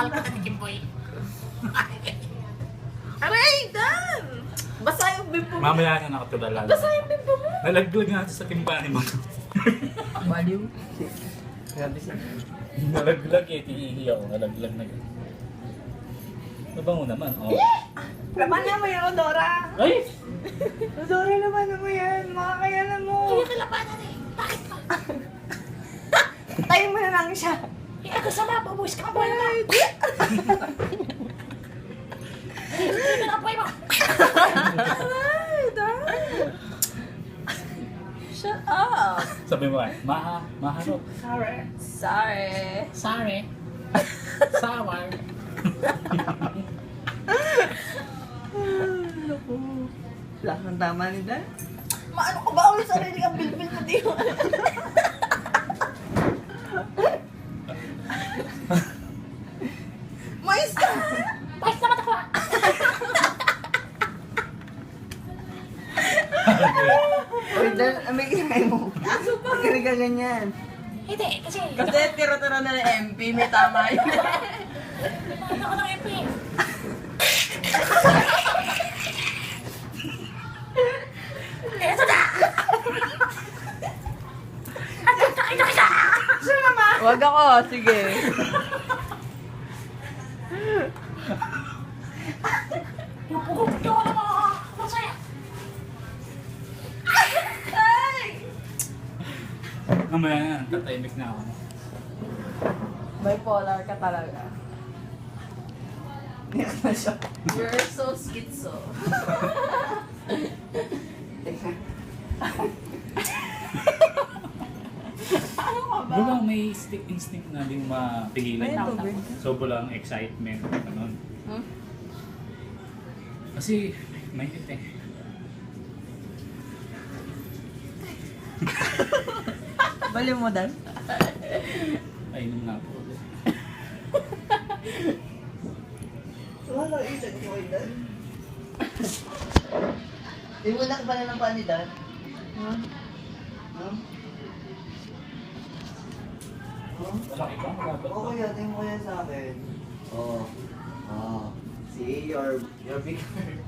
Mahal ka na ni Kimboy. Aray, Dan! Basa yung bimbo mo. Mamaya na nakatulala. Basa yung bimbo mo. Nalaglag natin sa timpani mo. Baliw. Grabe siya. Nalaglag eh, tihihi ako. Nalaglag na yun. Nabango naman, oh. Laman na mo yan, Odora. Ay! Odora, laman na mo yan. Makakayanan mo. Hindi ka labanan eh. Bakit ba? Tayo mo na lang siya. Eh, ako sama, babuwis ka ang buhay mo. Hindi ka na ang buhay mo. Aray, Dan. Shut up. Sabi mo ay, maharot. Sorry. Sorry. Sorry. Sour. Naku. Wala kang tama ni Dan. Maano ko ba ang sarili kang bilbil na di mo? Mais ka! Pahit naman ako ah. Uy, Dan, may kinay mo. Aso pa. Kaya ka ganyan. Hindi, kasi Kasi tiro-tiro na ng MP, may tama yun. ano ako ng MP. Eto na! Hanggang nakita kita! Wag ako, sige. Pupugod ko ako ng mga masaya. Ay! Mamaya na, tatahimik na ako. Bipolar ka talaga. Niyak na siya. You're so schizo. Teka. Di ba may instinct na din mapigilan May yung tubig. sobrang excitement, ganun. Hmm? Kasi, may hit eh. Bali mo, Dan? Ayun nga po. Wala, isan ko kay Dan. Di mo na pala ng paan ni Dan? Huh? Huh? Malaki ba? Malapit ba? Oo, kaya tingin mo kaya sa akin. Oo. Oh. See, you're bigger.